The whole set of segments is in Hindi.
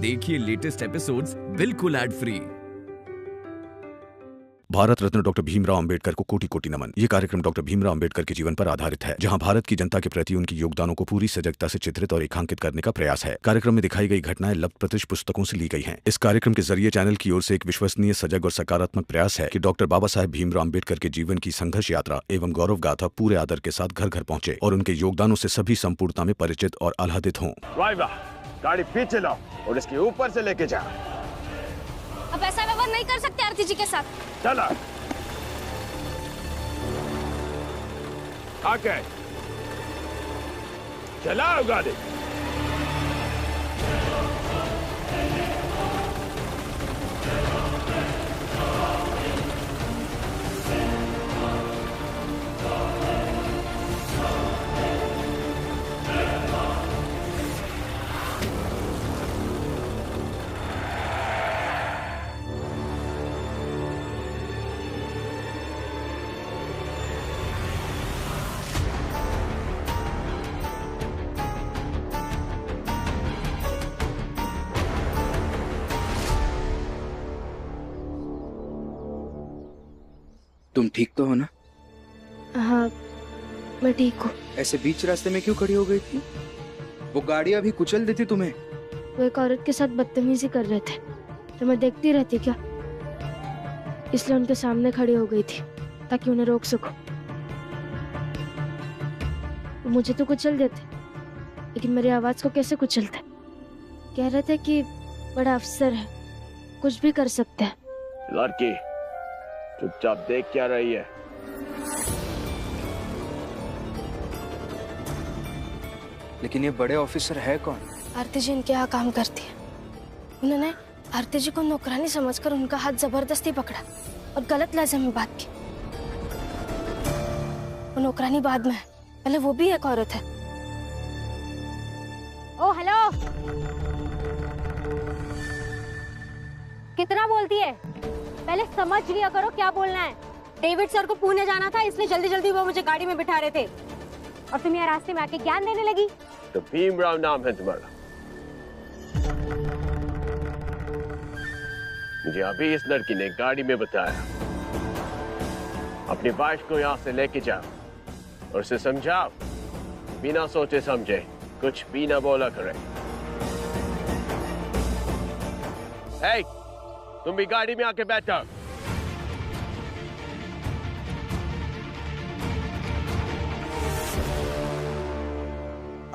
देखिए लेटेस्ट एपिसोड्स बिल्कुल ad free. Bharat Ratna doctor Bhimrao Ambedkar को कोटि कोटि नमन। ये कार्यक्रम डॉक्टर भीमराव अंबेडकर के जीवन पर आधारित है, जहां भारत की जनता के प्रति उनके योगदानों को पूरी सजगता से चित्रित और रेखांकित करने का प्रयास है। कार्यक्रम में दिखाई गई घटनाएं लब्ध प्रतिष्ठ पुस्तकों से ली गई हैं। इस कार्यक्रम के जरिए चैनल की ओर से एक विश्वसनीय, सजग और सकारात्मक प्रयास है कि डॉक्टर बाबा साहेब भीमराव अंबेडकर के जीवन की संघर्ष यात्रा एवं गौरव गाथा पूरे आदर के साथ घर घर पहुंचे और उनके योगदानों से सभी संपूर्णता में परिचित और आह्लादित हों। गाड़ी पीछे लाओ और इसके ऊपर से लेके जा। अब ऐसा व्यवहार नहीं कर सकते आरती जी के साथ। चला आके चलाओ गाड़ी। तुम ठीक तो हो ना? हाँ, मैं ठीक हूँ। ऐसे बीच रास्ते में क्यों खड़ी हो गई थी? वो गाड़ी अभी कुचल देती तुम्हें। वो एक औरत के साथ बदतमीजी कर रहे थे, तो मैं देखती रहती क्या, इसलिए उनके सामने खड़ी हो गई थी ताकि उन्हें रोक सकूं। वो मुझे तो कुचल देते, लेकिन मेरी आवाज को कैसे कुचलते? कह रहे थे कि बड़ा अफसर है, कुछ भी कर सकते हैं। लड़की चुपचाप देख क्या रही है? लेकिन ये बड़े ऑफिसर है कौन? आरती जी इनके यहाँ काम करती है। उन्होंने आरती जी को नौकरानी समझकर उनका हाथ जबरदस्ती पकड़ा और गलत लहजे में बात की। वो नौकरानी बाद में है, पहले वो भी एक औरत है। ओ हेलो, कितना बोलती है? पहले समझ लिया करो क्या बोलना है। डेविड सर को पुणे जाना था, इसलिए जल्दी जल्दी वो मुझे गाड़ी में बिठा रहे थे और तुम यहाँ रास्ते में आके ज्ञान देने लगी। तो भीमराव नाम है तुम्हारा? मुझे अभी इस लड़की ने गाड़ी में बताया। अपनी वाइफ को यहाँ से लेके जाओ और उसे समझाओ बिना सोचे समझे कुछ भी ना बोला करे। हे, तुम भी गाड़ी में आके बैठो।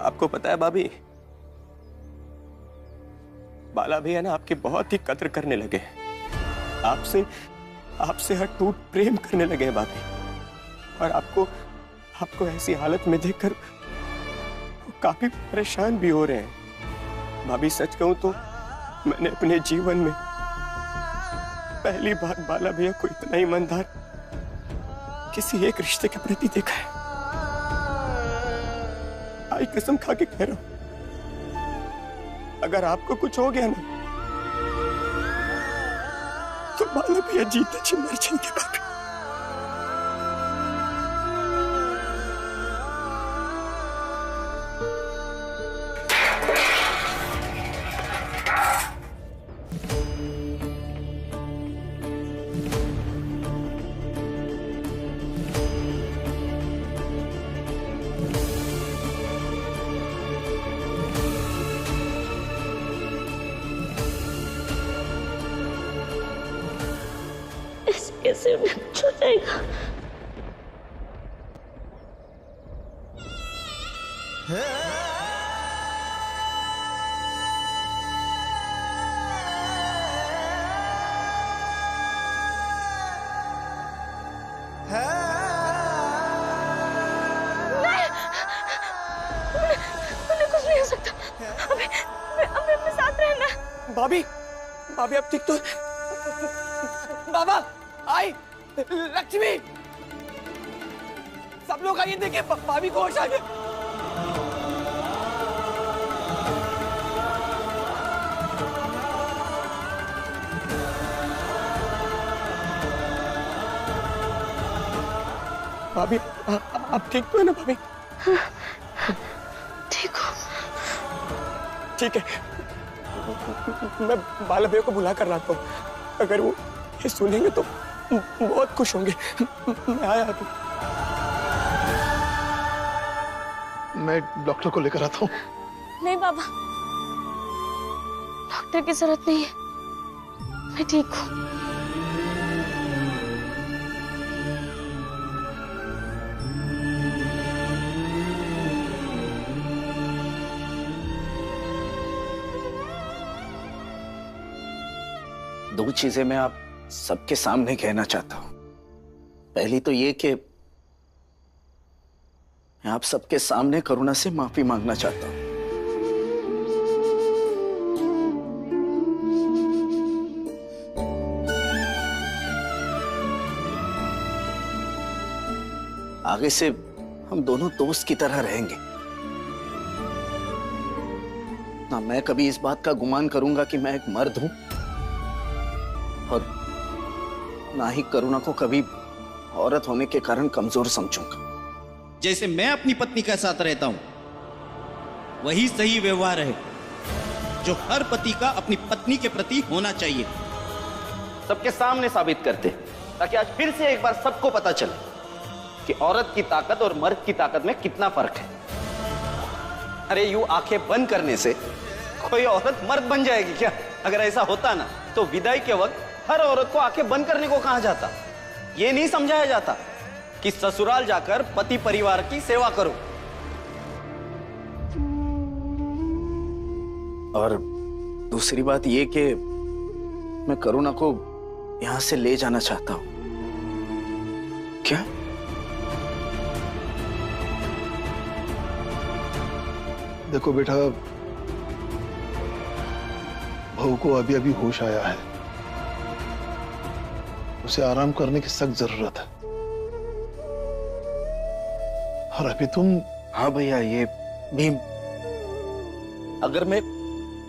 आपको पता है भाभी, बाला भैया ना आपकी बहुत ही कद्र करने लगे। आपसे अटूट प्रेम करने लगे भाभी। और आपको ऐसी हालत में देखकर वो काफी परेशान भी हो रहे हैं। भाभी सच कहूं तो मैंने अपने जीवन में पहली बार बाला भैया को इतना ईमानदार किसी एक रिश्ते के प्रति देखा है। आई कसम खा के कह रहा हूं, अगर आपको कुछ हो गया ना तो बाला भैया जीते जी मर जाएंगे भाभी। कैसे हो जाएगा? कुछ नहीं हो सकता। अभी अपने साथ रहना। भाभी आप ठीक तो? बाबा आई, लक्ष्मी, सब लोग आइए, देखिए भाभी को होश आ गया। भाभी आप ठीक तो है ना भाभी? ठीक हो? ठीक है, मैं बाला भैया को बुला कर लाता हूँ। अगर वो ये सुनेंगे तो बहुत खुश होंगे। मैं आया अभी। मैं डॉक्टर को लेकर आता हूँ। नहीं बाबा, डॉक्टर की जरूरत नहीं है, मैं ठीक हूँ। दो चीजें मैं आप सबके सामने कहना चाहता हूं। पहली तो ये कि मैं आप सबके सामने करुणा से माफी मांगना चाहता हूं। आगे से हम दोनों दोस्त की तरह रहेंगे। ना मैं कभी इस बात का गुमान करूंगा कि मैं एक मर्द हूं, और ना ही करुणा को कभी औरत होने के कारण कमजोर समझूंगा। जैसे मैं अपनी पत्नी के साथ रहता हूं, वही सही व्यवहार है जो हर पति का अपनी पत्नी के प्रति होना चाहिए। सबके सामने साबित करते, ताकि आज फिर से एक बार सबको पता चले कि औरत की ताकत और मर्द की ताकत में कितना फर्क है। अरे यूं आंखें बंद करने से कोई औरत मर्द बन जाएगी क्या? अगर ऐसा होता ना तो विदाई के वक्त हर औरत को आंखें बंद करने को कहा जाता। ये नहीं समझाया जाता कि ससुराल जाकर पति परिवार की सेवा करो। और दूसरी बात ये कि मैं करुणा को यहां से ले जाना चाहता हूं। क्या? देखो बेटा, बहू को अभी अभी होश आया है, उसे आराम करने की सख्त जरूरत है। और अभी तुम। हाँ भैया, ये भीम, अगर मैं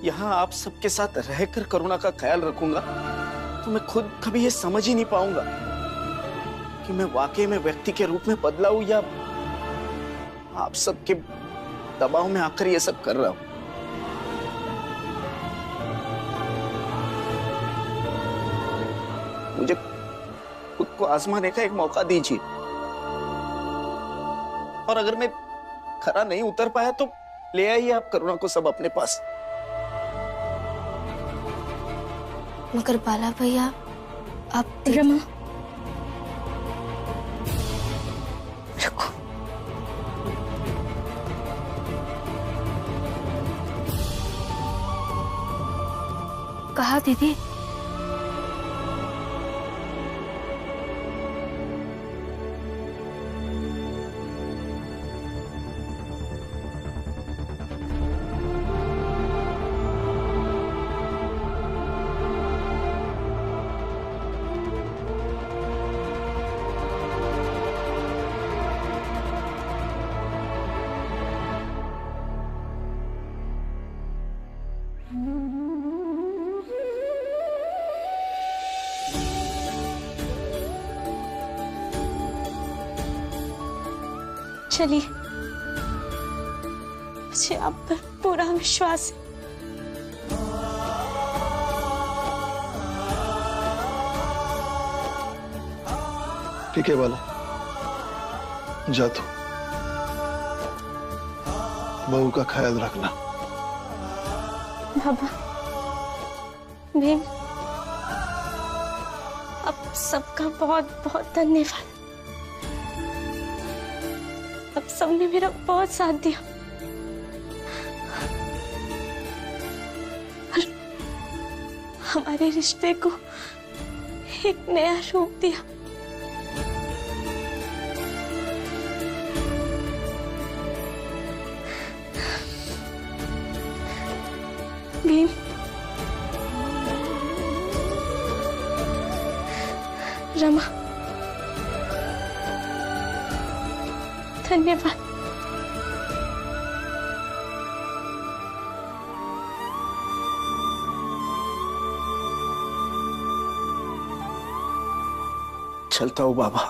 यहां आप सबके साथ रहकर करुणा का ख्याल रखूंगा तो मैं खुद कभी ये समझ ही नहीं पाऊंगा कि मैं वाकई में व्यक्ति के रूप में बदला हूं या आप सबके दबाव में आकर ये सब कर रहा हूं। मुझे खुद को आजमाने का एक मौका दीजिए, और अगर मैं खरा नहीं उतर पाया तो ले आइए आप करुणा को सब अपने पास। मगर बाला भैया, आप रमा, रुको। कहा दीदी? चलिए, मुझे आप पर पूरा विश्वास है। ठीक है बाला, जा तू, बहू का ख्याल रखना। बाबा, भीम, आप सबका बहुत बहुत धन्यवाद। आप सबने मेरा बहुत साथ दिया और हमारे रिश्ते को एक नया रूप दिया। भीम, रमा, धन्यवाद। चलता हूँ बाबा।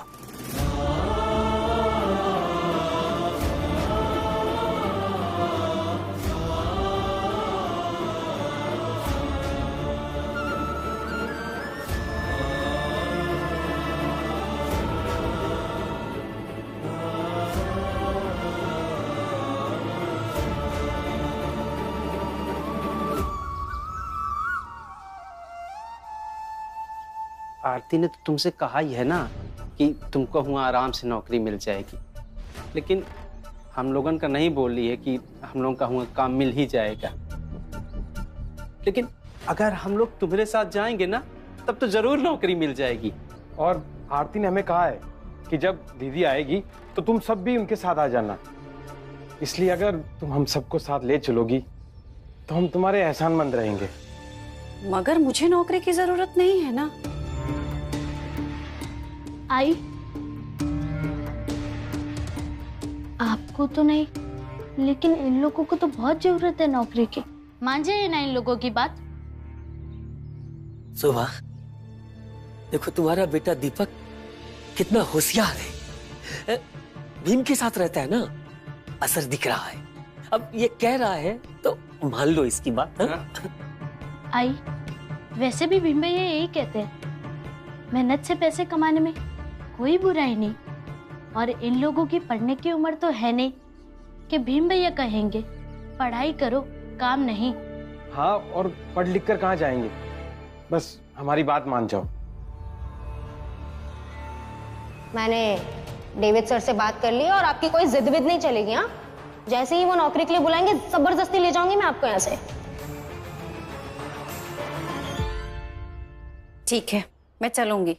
आरती ने तो तुमसे कहा ही है ना कि तुमको वहाँ आराम से नौकरी मिल जाएगी, लेकिन हम लोगों का नहीं बोल रही है कि हम लोगों का वहाँ काम मिल ही जाएगा। लेकिन अगर हम लोग तुम्हारे साथ जाएंगे ना तब तो जरूर नौकरी मिल जाएगी। और आरती ने हमें कहा है कि जब दीदी आएगी तो तुम सब भी उनके साथ आ जाना। इसलिए अगर तुम हम सबको साथ ले चलोगी तो हम तुम्हारे एहसानमंद रहेंगे। मगर मुझे नौकरी की जरूरत नहीं है ना। आई आपको तो नहीं, लेकिन इन लोगों को तो बहुत जरूरत है नौकरी की। मान जाइए ना इन लोगों की बात। सुबह देखो तुम्हारा बेटा दीपक कितना होशियार है, भीम के साथ रहता है ना, असर दिख रहा है। अब ये कह रहा है तो मान लो इसकी बात। आई वैसे भी भीम भैया यही कहते हैं, मेहनत से पैसे कमाने में कोई बुराई नहीं। और इन लोगों की पढ़ने की उम्र तो है नहीं कि भीम भैया कहेंगे पढ़ाई करो काम नहीं। हाँ, और पढ़ लिख कर कहाँ जाएंगे, बस हमारी बात मान जाओ। मैंने डेविड सर से बात कर ली और आपकी कोई जिद विद नहीं चलेगी। हाँ, जैसे ही वो नौकरी के लिए बुलाएंगे जबरदस्ती ले जाऊंगी मैं आपको यहाँ से। ठीक है, मैं चलूंगी।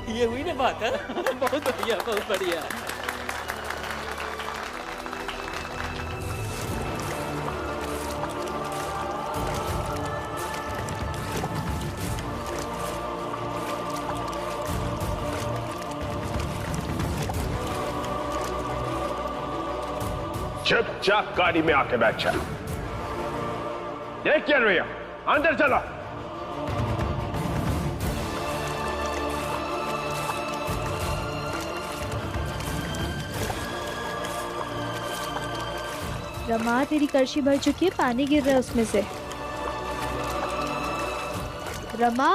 ये हुई ना बात है। बहुत बढ़िया, बहुत बढ़िया। चुपचाप गाड़ी में आके बैठ जा। देख क्या रही है, अंदर चलो। रमा तेरी कलशी भर चुकी है, पानी गिर रहा है उसमें से। रमा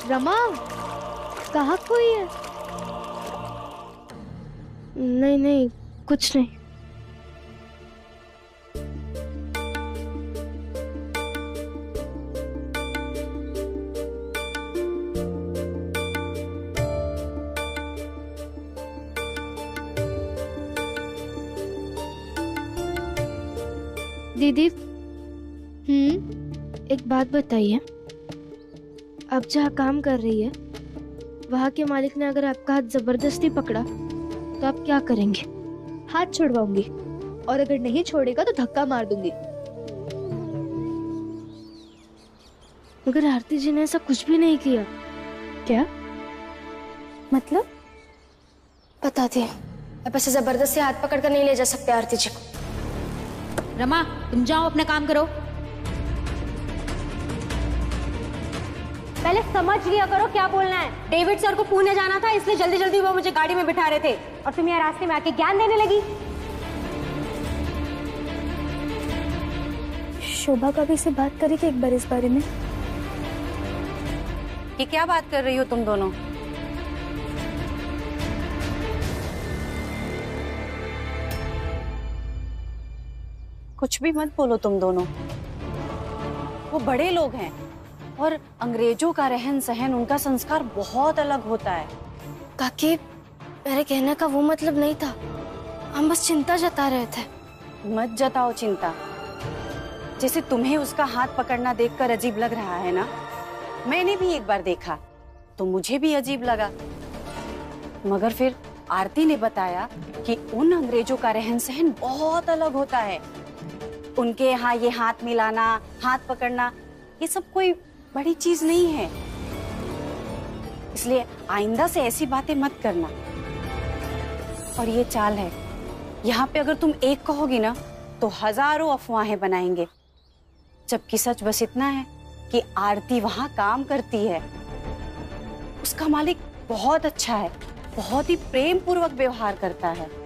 रमा कहाँ कोई है? नहीं नहीं कुछ नहीं। दीदी एक बात बताइए, आप जहाँ काम कर रही है वहाँ के मालिक ने अगर आपका हाथ जबरदस्ती पकड़ा तो आप क्या करेंगे? हाथ छुड़वाऊंगी, और अगर नहीं छोड़ेगा तो धक्का मार दूंगी। मगर आरती जी ने ऐसा कुछ भी नहीं किया। क्या मतलब? बताती है, अब ऐसे जबरदस्ती हाथ पकड़ कर नहीं ले जा सकते आरती जी को। रमा तुम जाओ अपना काम करो। पहले समझ लिया करो क्या बोलना है। डेविड सर को पुणे जाना था इसलिए जल्दी जल्दी वो मुझे गाड़ी में बिठा रहे थे और तुम यहाँ रास्ते में आके ज्ञान देने लगी। शोभा कभी से बात करी थी एक बार इस बारे में। ये क्या बात कर रही हो तुम दोनों? कुछ भी मत बोलो तुम दोनों। वो बड़े लोग हैं और अंग्रेजों का रहन सहन, उनका संस्कार बहुत अलग होता है। काकी मेरे कहने का वो मतलब नहीं था, हम बस चिंता जता रहे थे। मत जताओ चिंता। जैसे तुम्हें उसका हाथ पकड़ना देखकर अजीब लग रहा है ना, मैंने भी एक बार देखा तो मुझे भी अजीब लगा। मगर फिर आरती ने बताया कि उन अंग्रेजों का रहन सहन बहुत अलग होता है। उनके यहाँ ये हाथ मिलाना, हाथ पकड़ना, ये सब कोई बड़ी चीज नहीं है। इसलिए आइंदा से ऐसी बातें मत करना। और ये चाल है, यहाँ पे अगर तुम एक कहोगी ना तो हजारों अफवाहें बनाएंगे, जबकि सच बस इतना है कि आरती वहां काम करती है। उसका मालिक बहुत अच्छा है, बहुत ही प्रेम पूर्वक व्यवहार करता है।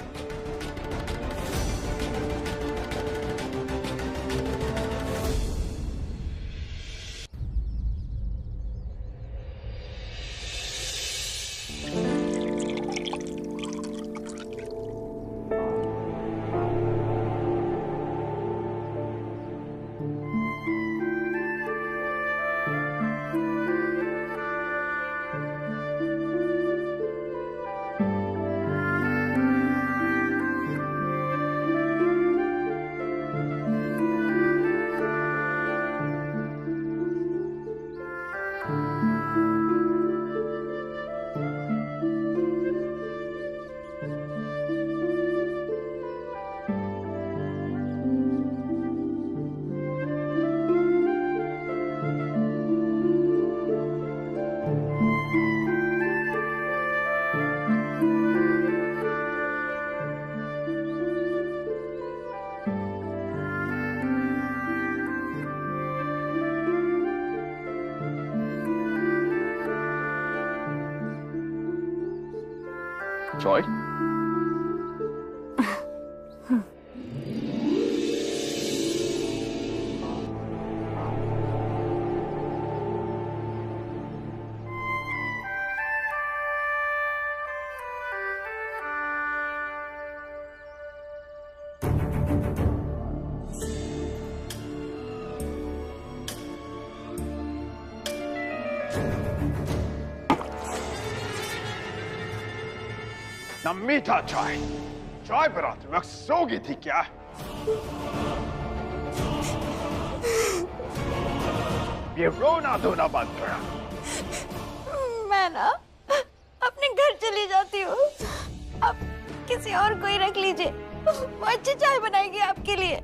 Joy? ना मीठा चाय, चाय पर रात में सोगी थी क्या? ये रोना धोना बंद करा। मैं ना अपने घर चली जाती हूँ। आप किसी और को ही रख लीजिए, वो अच्छी चाय बनाएगी आपके लिए।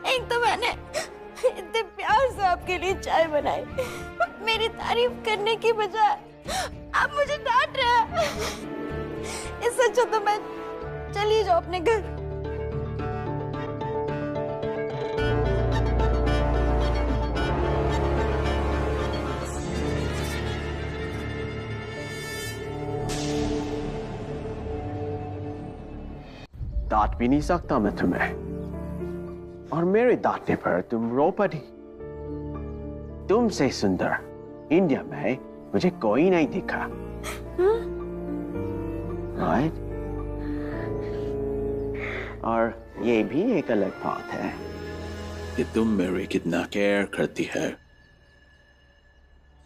एक तो मैंने इतने प्यार से आपके लिए चाय बनाई, मेरी तारीफ करने की बजाय आप मुझे डांट रहे हैं। इससे अच्छा तो मैं चली जाऊं अपने घर। डांट भी नहीं सकता मैं तुम्हें, और मेरे डांटने पर तुम रो पड़ी। तुमसे सुंदर इंडिया में मुझे कोई नहीं दिखा। राइट? और ये भी एक अलग बात है कि तुम मेरे कितना केयर करती है।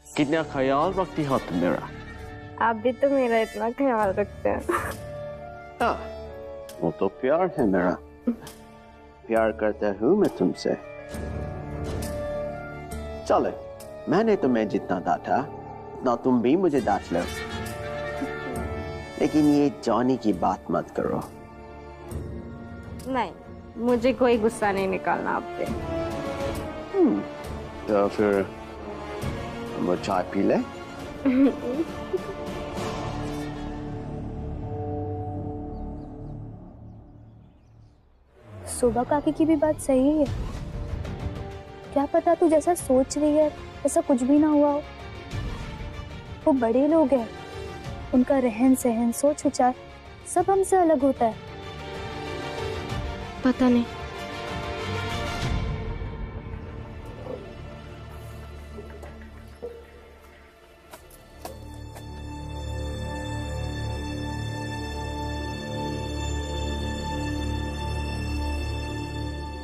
कितना ख्याल रखती हो तुम मेरा? आप भी तो मेरा इतना ख्याल रखते हैं। हाँ, वो तो प्यार है मेरा। प्यार करता हूँ मैं तुमसे। चलो, मैंने तुम्हें जितना डांटा उतना तुम भी मुझे डांट लो, लेकिन ये जॉनी की बात मत करो। नहीं, मुझे कोई गुस्सा नहीं निकालना आप पे। तो फिर वो चाय पी ले। सुबह काकी की भी बात सही है। क्या पता तू जैसा सोच रही है ऐसा कुछ भी ना हुआ हो। वो बड़े लोग हैं, उनका रहन सहन सोच विचार सब हमसे अलग होता है। पता नहीं।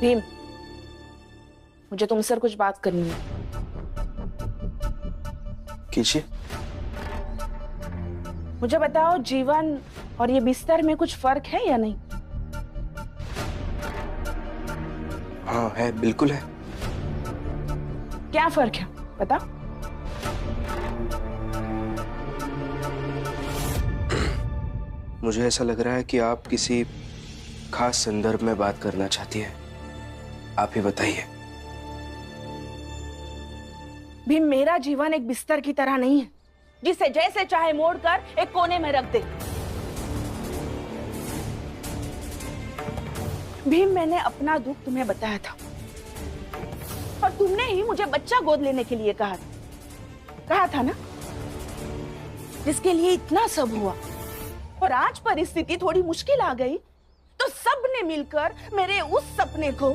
भीम, मुझे तुमसे कुछ बात करनी है। कीजिए। मुझे बताओ, जीवन और ये बिस्तर में कुछ फर्क है या नहीं? हाँ है, बिल्कुल है। क्या फर्क है बता? मुझे ऐसा लग रहा है कि आप किसी खास संदर्भ में बात करना चाहती हैं। आप ही बताइए। भीम, मेरा जीवन एक बिस्तर की तरह नहीं है जिसे जैसे चाहे मोड़कर एक कोने में रख दे। भीम, मैंने अपना दुख तुम्हें बताया था और तुमने ही मुझे बच्चा गोद लेने के लिए कहा था ना, जिसके लिए इतना सब हुआ। और आज परिस्थिति थोड़ी मुश्किल आ गई तो सबने मिलकर मेरे उस सपने को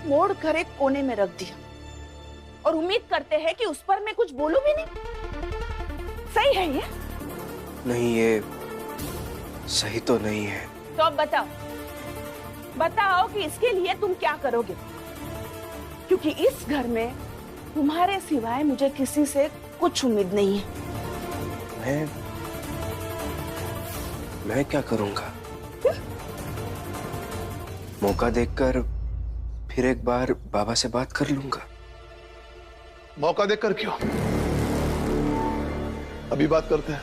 मोड़कर एक कोने में रख दिया और उम्मीद करते हैं कि उस पर मैं कुछ बोलूं भी नहीं। सही है ये? नहीं, ये सही तो नहीं है। तो अब बताओ कि इसके लिए तुम क्या करोगे, क्योंकि इस घर में तुम्हारे सिवाय मुझे किसी से कुछ उम्मीद नहीं है। मैं क्या करूंगा? मौका देखकर फिर एक बार बाबा से बात कर लूंगा। मौका देखकर क्यों? अभी बात करते हैं।